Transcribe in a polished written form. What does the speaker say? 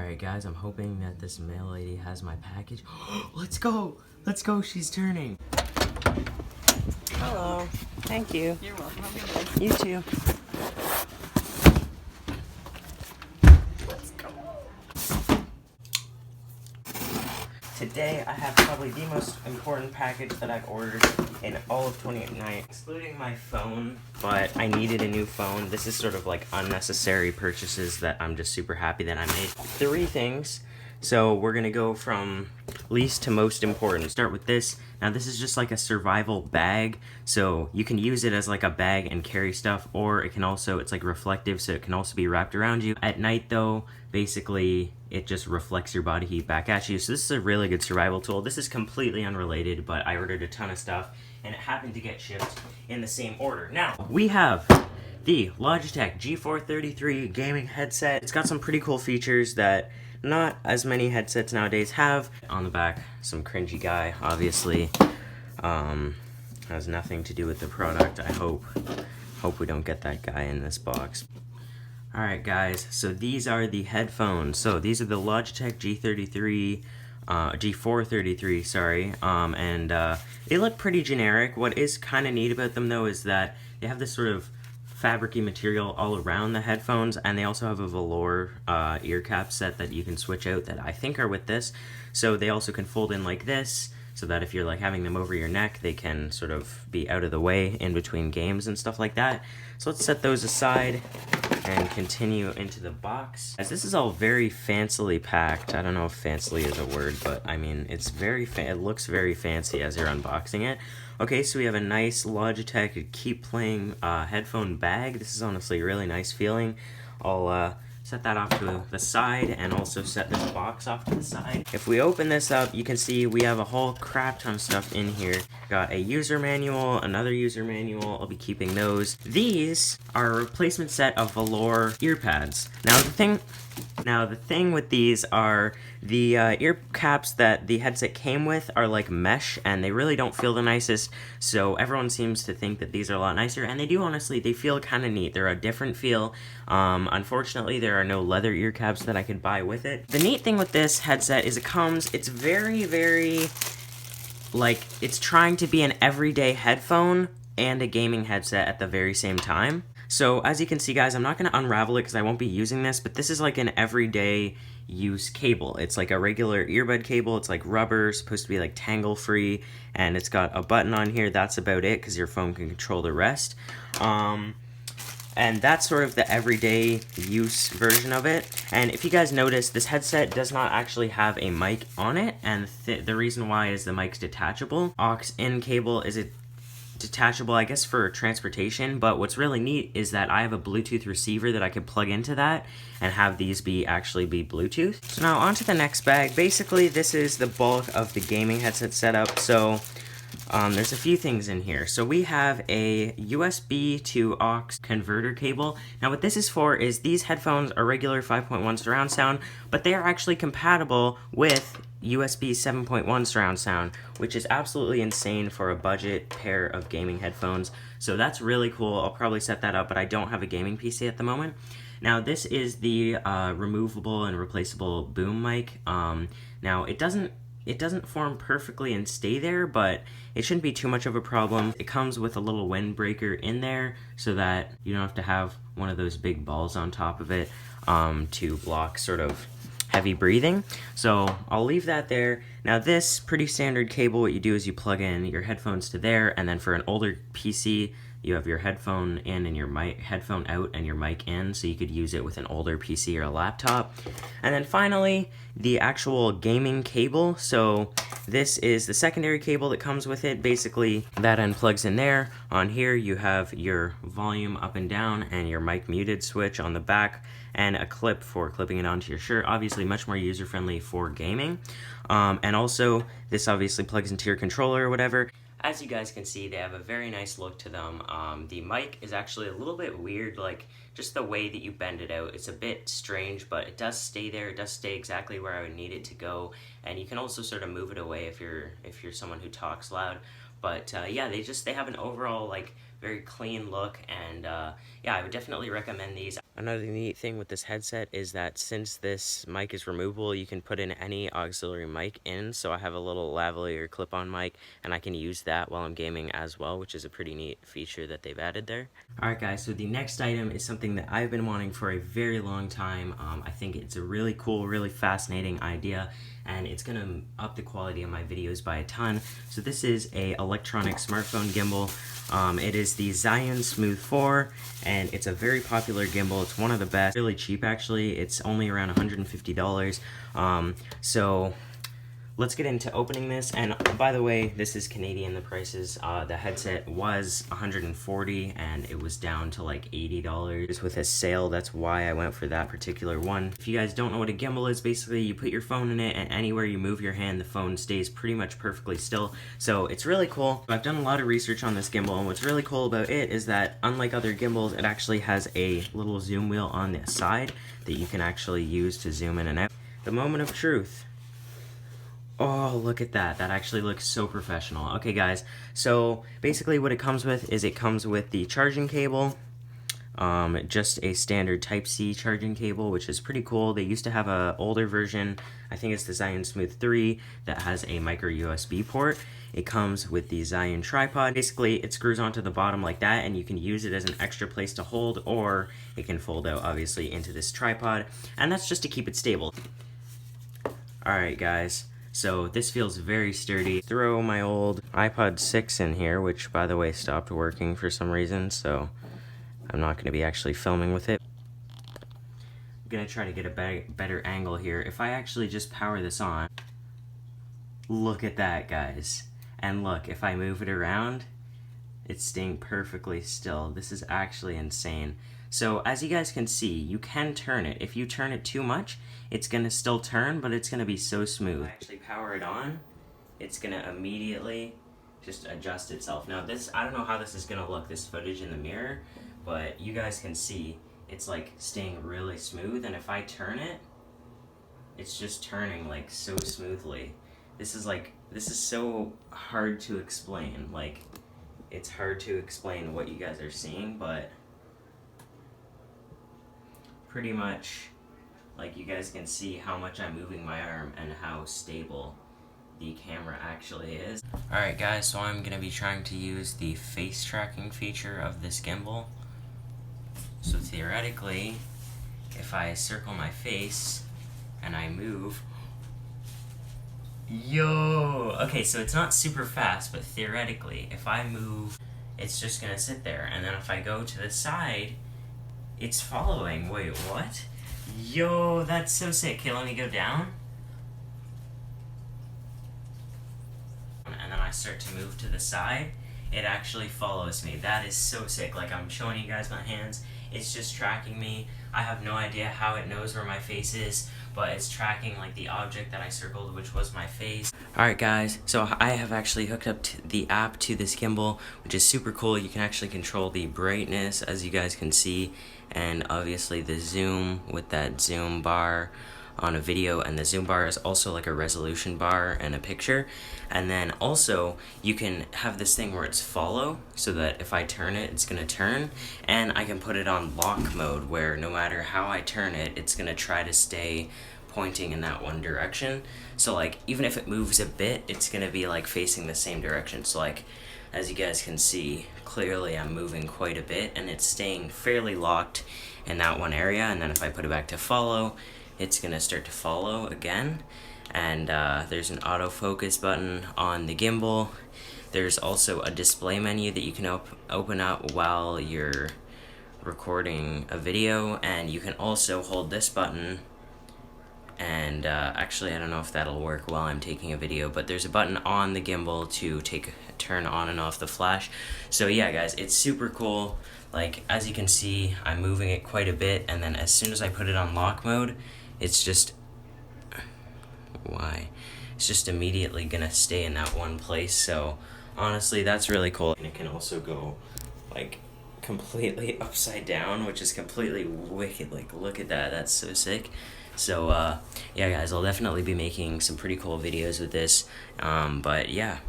Alright guys, I'm hoping that this mail lady has my package. Let's go! Let's go, she's turning! Hello. Thank you. You're welcome. Have a good day. You too. Let's go! Today I have probably the most important package that I've ordered in all of 2019, excluding my phone, but I needed a new phone. This is sort of like unnecessary purchases that I'm just super happy that I made. 3 things. So we're gonna go from least to most important. Start with this. Now this is just like a survival bag, so you can use it as like a bag and carry stuff, or it can also, it's like reflective, so it can also be wrapped around you. At night though, basically it just reflects your body heat back at you. So this is a really good survival tool. This is completely unrelated, but I ordered a ton of stuff and it happened to get shipped in the same order. Now we have the Logitech G433 gaming headset. It's got some pretty cool features that not as many headsets nowadays have. On the back, some cringy guy, obviously. Has nothing to do with the product. I hope we don't get that guy in this box. Alright guys, so these are the headphones. So these are the Logitech G433, sorry. They look pretty generic. What is kind of neat about them though is that they have this sort of fabricy material all around the headphones, and they also have a velour ear cap set that you can switch out that I think are with this. So they also can fold in like this, so that if you're like having them over your neck, they can sort of be out of the way in between games and stuff like that. So let's set those aside and continue into the box. As this is all very fancily packed. I don't know if fancily is a word, but I mean, it's very it looks very fancy as you're unboxing it. Okay, so we have a nice Logitech Keep Playing headphone bag. This is honestly a really nice feeling. I'll set that off to the side and also set this box off to the side. If we open this up, you can see we have a whole crap ton of stuff in here. Got a user manual, another user manual. I'll be keeping those. These are a replacement set of velour ear pads. Now the thing with these are the ear caps that the headset came with are like mesh, and they really don't feel the nicest, so everyone seems to think that these are a lot nicer, and they do. Honestly, they feel kind of neat. They're a different feel. Unfortunately, there are no leather ear caps that I could buy with it. The neat thing with this headset is it's very, very, like, it's trying to be an everyday headphone and a gaming headset at the very same time. So as you can see guys, I'm not going to unravel it because I won't be using this, but this is like an everyday use cable. It's like a regular earbud cable. It's like rubber, supposed to be like tangle free, and it's got a button on here. That's about it because your phone can control the rest. And that's sort of the everyday use version of it. And if you guys notice, this headset does not actually have a mic on it, and the reason why is the mic's detachable. Aux-in cable is detachable, I guess, for transportation, but what's really neat is that I have a Bluetooth receiver that I could plug into that and have these actually be Bluetooth. So now on to the next bag. Basically, this is the bulk of the gaming headset setup. So there's a few things in here. So we have a USB to aux converter cable. Now what this is for is these headphones are regular 5.1 surround sound, but they are actually compatible with USB 7.1 surround sound, which is absolutely insane for a budget pair of gaming headphones. So that's really cool. I'll probably set that up, but I don't have a gaming PC at the moment. Now this is the removable and replaceable boom mic. Now it doesn't form perfectly and stay there, but it shouldn't be too much of a problem. It comes with a little windbreaker in there so that you don't have to have one of those big balls on top of it to block sort of heavy breathing. So I'll leave that there. Now this pretty standard cable, what you do is you plug in your headphones to there, and then for an older PC, you have your headphone in and your headphone out and your mic in, so you could use it with an older PC or a laptop. And then finally, the actual gaming cable. So this is the secondary cable that comes with it. Basically, that end plugs in there. On here, you have your volume up and down and your mic muted switch on the back, and a clip for clipping it onto your shirt. Obviously, much more user-friendly for gaming. And also, this obviously plugs into your controller or whatever. As you guys can see, they have a very nice look to them. The mic is actually a little bit weird, like just the way that you bend it out. It's a bit strange, but it does stay there. It does stay exactly where I would need it to go. And you can also sort of move it away if you're someone who talks loud. But yeah, they have an overall like very clean look, and yeah, I would definitely recommend these. Another neat thing with this headset is that since this mic is removable, you can put in any auxiliary mic in. So I have a little lavalier clip-on mic, and I can use that while I'm gaming as well, which is a pretty neat feature that they've added there. Alright guys, so the next item is something that I've been wanting for a very long time. I think it's a really cool, really fascinating idea, and it's going to up the quality of my videos by a ton. So this is a electronic smartphone gimbal. It is the Zhiyun Smooth 4, and it's a very popular gimbal. It's one of the best, really cheap actually. It's only around $150. So let's get into opening this. And by the way, this is Canadian, the prices. The headset was $140 and it was down to like $80 with a sale. That's why I went for that particular one. If you guys don't know what a gimbal is, basically you put your phone in it, and anywhere you move your hand, the phone stays pretty much perfectly still. So it's really cool. I've done a lot of research on this gimbal, and what's really cool about it is that unlike other gimbals, it actually has a little zoom wheel on the side that you can actually use to zoom in and out. The moment of truth. Oh, look at that. That actually looks so professional. Okay, guys, so basically what it comes with is it comes with the charging cable, just a standard Type-C charging cable, which is pretty cool. They used to have an older version, I think it's the Zhiyun Smooth 3, that has a micro USB port. It comes with the Zhiyun tripod. Basically, it screws onto the bottom like that, and you can use it as an extra place to hold, or it can fold out, obviously, into this tripod, and that's just to keep it stable. Alright, guys. So this feels very sturdy. Throw my old iPod 6 in here, which by the way stopped working for some reason, so I'm not going to be actually filming with it. I'm going to try to get a better angle here. If I actually just power this on, look at that, guys. And look, if I move it around, it's staying perfectly still. This is actually insane. So as you guys can see, you can turn it. If you turn it too much, it's going to still turn, but it's going to be so smooth. If I actually power it on, it's going to immediately just adjust itself. Now this, I don't know how this is going to look, this footage in the mirror, but you guys can see it's like staying really smooth, and if I turn it, it's just turning like so smoothly. This is so hard to explain. Like, it's hard to explain what you guys are seeing, but pretty much, like, you guys can see how much I'm moving my arm and how stable the camera actually is. Alright guys, so I'm going to be trying to use the face tracking feature of this gimbal. So theoretically, if I circle my face and I move, yo! Okay, so it's not super fast, but theoretically, if I move, it's just going to sit there. And then if I go to the side, it's following. Wait, what? Yo, that's so sick. Okay, let me go down. And then I start to move to the side. It actually follows me. That is so sick. Like, I'm showing you guys my hands. It's just tracking me. I have no idea how it knows where my face is, but it's tracking like the object that I circled, which was my face. Alright guys, so I have actually hooked up the app to this gimbal, which is super cool. You can actually control the brightness, as you guys can see, and obviously the zoom with that zoom bar on a video, and the zoom bar is also like a resolution bar and a picture. And then also you can have this thing where it's follow, so that if I turn it, it's gonna turn, and I can put it on lock mode where no matter how I turn it, it's gonna try to stay pointing in that one direction. So like, even if it moves a bit, it's gonna be like facing the same direction. So like, as you guys can see, clearly I'm moving quite a bit, and it's staying fairly locked in that one area. And then if I put it back to follow, it's gonna start to follow again. And there's an autofocus button on the gimbal. There's also a display menu that you can open up while you're recording a video, and you can also hold this button. And actually, I don't know if that'll work while I'm taking a video, but there's a button on the gimbal to turn on and off the flash. So yeah, guys, it's super cool. Like, as you can see, I'm moving it quite a bit, and then as soon as I put it on lock mode, it's just, it's just immediately gonna stay in that one place. So honestly, that's really cool. And it can also go like completely upside down, which is completely wicked. Like, look at that, that's so sick. So yeah guys, I'll definitely be making some pretty cool videos with this, but yeah.